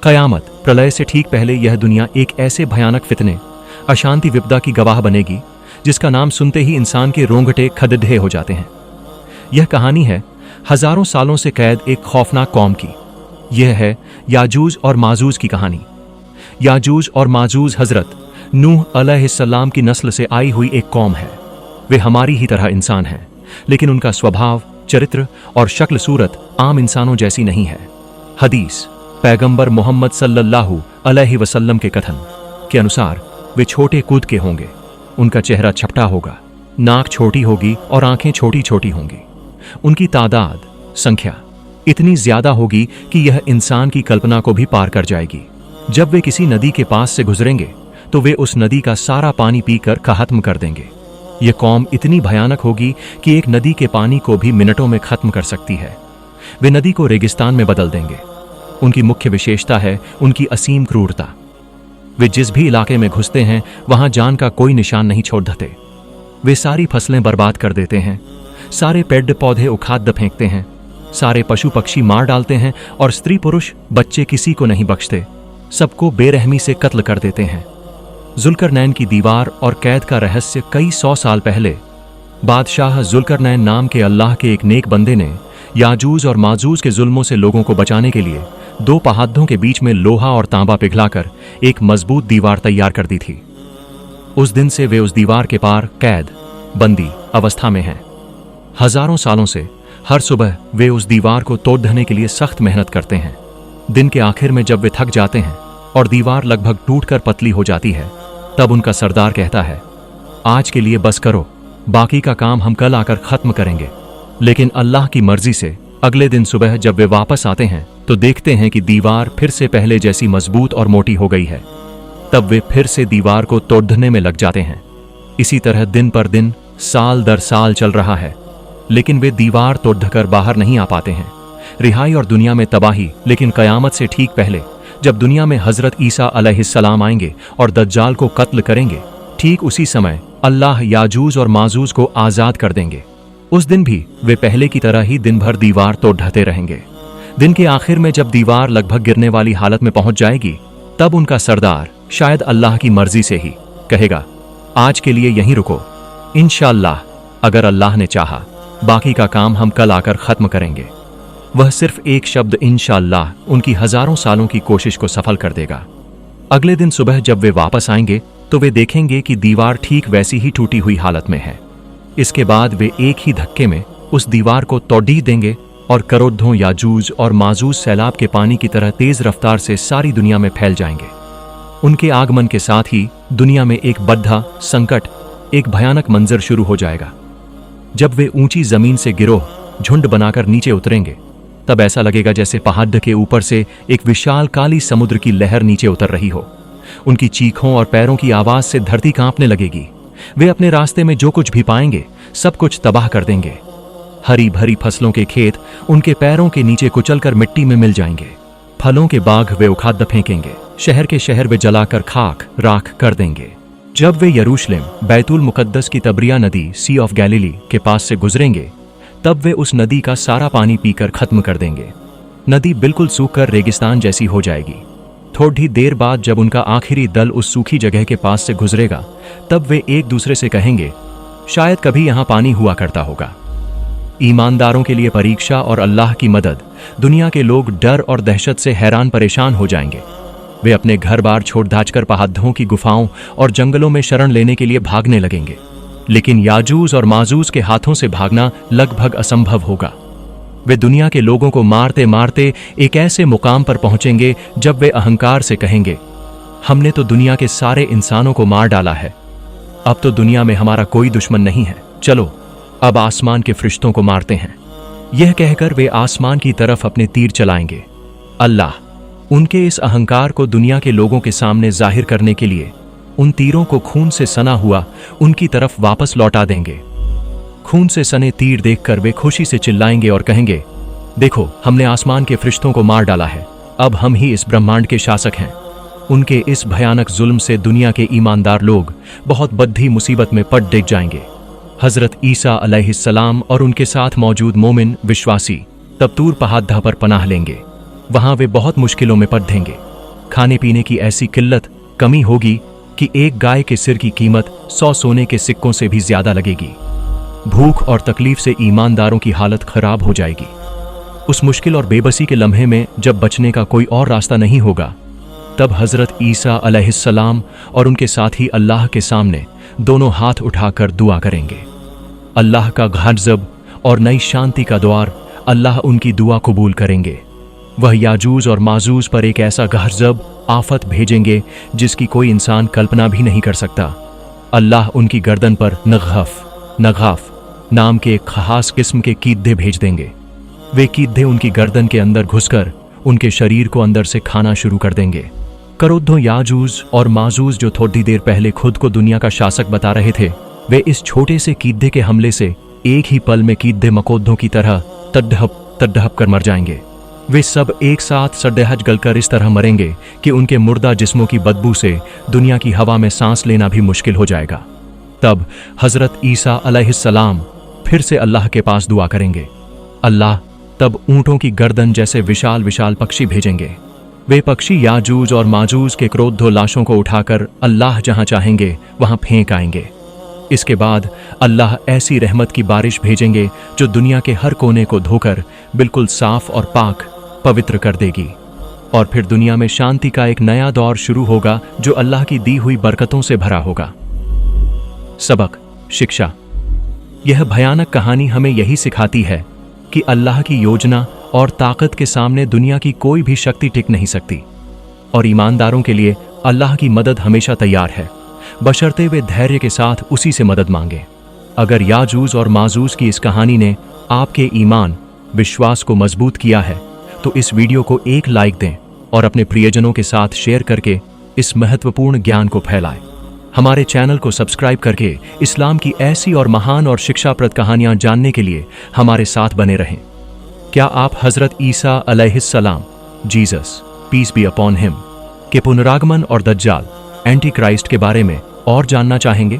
क़यामत प्रलय से ठीक पहले यह दुनिया एक ऐसे भयानक फितने, अशांति विपदा की गवाह बनेगी जिसका नाम सुनते ही इंसान के रोंगटे खड़े हो जाते हैं। यह कहानी है हजारों सालों से कैद एक खौफनाक कौम की। यह है याजूज और माजूज की कहानी। याजूज और माजूज हजरत नूह अलैहिस्सलाम की नस्ल से आई हुई एक कौम है। वे हमारी ही तरह इंसान हैं, लेकिन उनका स्वभाव, चरित्र और शक्ल सूरत आम इंसानों जैसी नहीं है। हदीस पैगंबर मोहम्मद सल्लल्लाहु अलैहि वसल्लम के कथन के अनुसार वे छोटे कूद के होंगे, उनका चेहरा छपटा होगा, नाक छोटी होगी और आंखें छोटी छोटी होंगी। उनकी तादाद, संख्या इतनी ज्यादा होगी कि यह इंसान की कल्पना को भी पार कर जाएगी। जब वे किसी नदी के पास से गुजरेंगे तो वे उस नदी का सारा पानी पीकर खत्म कर देंगे। यह कौम इतनी भयानक होगी कि एक नदी के पानी को भी मिनटों में खत्म कर सकती है। वे नदी को रेगिस्तान में बदल देंगे। उनकी मुख्य विशेषता है उनकी असीम क्रूरता। वे जिस भी इलाके में घुसते हैं वहां जान का कोई निशान नहीं छोड़ देते। वे सारी फसलें बर्बाद कर देते हैं, सारे पेड़ पौधे उखाड़ फेंकते हैं, सारे पशु पक्षी मार डालते हैं और स्त्री पुरुष बच्चे किसी को नहीं बख्शते, सबको बेरहमी से कत्ल कर देते हैं। जुल्करनैन की दीवार और कैद का रहस्य कई 100 साल पहले बादशाह जुल्करनैन नाम के अल्लाह के एक नेक बंदे ने याजूज और माजूज के जुल्मों से लोगों को बचाने के लिए 2 पहाड़ों के बीच में लोहा और तांबा पिघलाकर एक मजबूत दीवार तैयार कर दी थी। उस दिन से वे उस दीवार के पार कैद, बंदी अवस्था में हैं। हजारों सालों से हर सुबह वे उस दीवार को तोड़ने के लिए सख्त मेहनत करते हैं। दिन के आखिर में जब वे थक जाते हैं और दीवार लगभग टूटकर पतली हो जाती है, तब उनका सरदार कहता है, आज के लिए बस करो, बाकी का काम हम कल आकर खत्म करेंगे। लेकिन अल्लाह की मर्जी से अगले दिन सुबह जब वे वापस आते हैं तो देखते हैं कि दीवार फिर से पहले जैसी मजबूत और मोटी हो गई है। तब वे फिर से दीवार को तोड़ने में लग जाते हैं। इसी तरह दिन पर दिन, साल दर साल चल रहा है, लेकिन वे दीवार तोड़कर बाहर नहीं आ पाते हैं। रिहाई और दुनिया में तबाही। लेकिन कयामत से ठीक पहले जब दुनिया में हजरत ईसा अलैहिस्सलाम आएंगे और दज्जाल को कत्ल करेंगे, ठीक उसी समय अल्लाह याजूज और माजूज को आजाद कर देंगे। उस दिन भी वे पहले की तरह ही दिन भर दीवार तोड़ते रहेंगे। दिन के आखिर में जब दीवार लगभग गिरने वाली हालत में पहुंच जाएगी, तब उनका सरदार शायद अल्लाह की मर्जी से ही कहेगा, आज के लिए यहीं रुको, इंशाअल्लाह अगर अल्लाह ने चाहा बाकी का काम हम कल आकर खत्म करेंगे। वह सिर्फ एक शब्द इंशाअल्लाह उनकी हजारों सालों की कोशिश को सफल कर देगा। अगले दिन सुबह जब वे वापस आएंगे तो वे देखेंगे कि दीवार ठीक वैसी ही टूटी हुई हालत में है। इसके बाद वे एक ही धक्के में उस दीवार को तोड़ देंगे और करोड़ों याजूज और माजूज सैलाब के पानी की तरह तेज रफ्तार से सारी दुनिया में फैल जाएंगे। उनके आगमन के साथ ही दुनिया में एक बद्धा संकट, एक भयानक मंजर शुरू हो जाएगा। जब वे ऊंची जमीन से गिरोह झुंड बनाकर नीचे उतरेंगे, तब ऐसा लगेगा जैसे पहाड़ के ऊपर से एक विशाल काली समुद्र की लहर नीचे उतर रही हो। उनकी चीखों और पैरों की आवाज से धरती कांपने लगेगी। वे अपने रास्ते में जो कुछ भी पाएंगे सब कुछ तबाह कर देंगे। हरी भरी फसलों के खेत उनके पैरों के नीचे कुचलकर मिट्टी में मिल जाएंगे। फलों के बाग वे उखाड़ फेंकेंगे। शहर के शहर वे जलाकर खाक राख कर देंगे। जब वे यरूशलेम बैतुल मुकद्दस की तबरिया नदी सी ऑफ गैलीली के पास से गुजरेंगे, तब वे उस नदी का सारा पानी पीकर खत्म कर देंगे। नदी बिल्कुल सूखकर रेगिस्तान जैसी हो जाएगी। थोड़ी देर बाद जब उनका आखिरी दल उस सूखी जगह के पास से गुजरेगा, तब वे एक दूसरे से कहेंगे, शायद कभी यहां पानी हुआ करता होगा। ईमानदारों के लिए परीक्षा और अल्लाह की मदद। दुनिया के लोग डर और दहशत से हैरान परेशान हो जाएंगे। वे अपने घर बार छोड़ दाचकर पहाड़ों की गुफाओं और जंगलों में शरण लेने के लिए भागने लगेंगे। लेकिन याजूज और माजूज के हाथों से भागना लगभग असंभव होगा। वे दुनिया के लोगों को मारते मारते एक ऐसे मुकाम पर पहुंचेंगे जब वे अहंकार से कहेंगे, हमने तो दुनिया के सारे इंसानों को मार डाला है, अब तो दुनिया में हमारा कोई दुश्मन नहीं है, चलो अब आसमान के फरिश्तों को मारते हैं। यह कहकर वे आसमान की तरफ अपने तीर चलाएंगे। अल्लाह उनके इस अहंकार को दुनिया के लोगों के सामने जाहिर करने के लिए उन तीरों को खून से सना हुआ उनकी तरफ वापस लौटा देंगे। खून से सने तीर देखकर वे खुशी से चिल्लाएंगे और कहेंगे, देखो हमने आसमान के फरिश्तों को मार डाला है, अब हम ही इस ब्रह्मांड के शासक हैं। उनके इस भयानक जुल्म से दुनिया के ईमानदार लोग बहुत बद्धी मुसीबत में पड़ डिग जाएंगे। हजरत ईसा अलैहिस्सलाम और उनके साथ मौजूद मोमिन विश्वासी तब तूर पहाड़ पर पनाह लेंगे। वहां वे बहुत मुश्किलों में पड़ देंगे। खाने पीने की ऐसी किल्लत कमी होगी कि एक गाय के सिर की कीमत 100 सोने के सिक्कों से भी ज्यादा लगेगी। भूख और तकलीफ से ईमानदारों की हालत खराब हो जाएगी। उस मुश्किल और बेबसी के लम्हे में जब बचने का कोई और रास्ता नहीं होगा, तब हजरत ईसा अलैहिस्सलाम और उनके साथी अल्लाह के सामने दोनों हाथ उठाकर दुआ करेंगे। अल्लाह का गज़ब और नई शांति का द्वार अल्लाह उनकी दुआ कबूल करेंगे। वह याजूज और माजूज पर एक ऐसा गज़ब आफत भेजेंगे जिसकी कोई इंसान कल्पना भी नहीं कर सकता। अल्लाह उनकी गर्दन पर नगाफ नाम के एक खास किस्म के कीड़े भेज देंगे। वे कीड़े उनकी गर्दन के अंदर घुसकर उनके शरीर को अंदर से खाना शुरू कर देंगे। करोड़ों याजूज और माजूज जो थोड़ी देर पहले खुद को दुनिया का शासक बता रहे थे, वे इस छोटे से कीड़े के हमले से एक ही पल में कीड़े मकोड़ों की तरह तड़प कर मर जाएंगे। वे सब एक साथ सड्डेहज गलकर इस तरह मरेंगे कि उनके मुर्दा जिस्मों की बदबू से दुनिया की हवा में सांस लेना भी मुश्किल हो जाएगा। तब हजरत ईसा अलैहिस्सलाम फिर से अल्लाह के पास दुआ करेंगे। अल्लाह तब ऊंटों की गर्दन जैसे विशाल विशाल पक्षी भेजेंगे। वे पक्षी याजूज और माजूज के क्रोधो लाशों को उठाकर अल्लाह जहां चाहेंगे वहां फेंक आएंगे। इसके बाद अल्लाह ऐसी रहमत की बारिश भेजेंगे जो दुनिया के हर कोने को धोकर बिल्कुल साफ और पाक पवित्र कर देगी। और फिर दुनिया में शांति का एक नया दौर शुरू होगा जो अल्लाह की दी हुई बरकतों से भरा होगा। सबक शिक्षा। यह भयानक कहानी हमें यही सिखाती है कि अल्लाह की योजना और ताकत के सामने दुनिया की कोई भी शक्ति टिक नहीं सकती, और ईमानदारों के लिए अल्लाह की मदद हमेशा तैयार है, बशर्ते वे धैर्य के साथ उसी से मदद मांगे। अगर याजूज और माजूज की इस कहानी ने आपके ईमान विश्वास को मजबूत किया है तो इस वीडियो को एक लाइक दें और अपने प्रियजनों के साथ शेयर करके इस महत्वपूर्ण ज्ञान को फैलाएं। हमारे चैनल को सब्सक्राइब करके इस्लाम की ऐसी और महान और शिक्षाप्रद कहानियां जानने के लिए हमारे साथ बने रहें। क्या आप हजरत ईसा अलैहिस्सलाम Jesus peace be upon him के पुनरागमन और दज्जाल एंटी क्राइस्ट के बारे में और जानना चाहेंगे?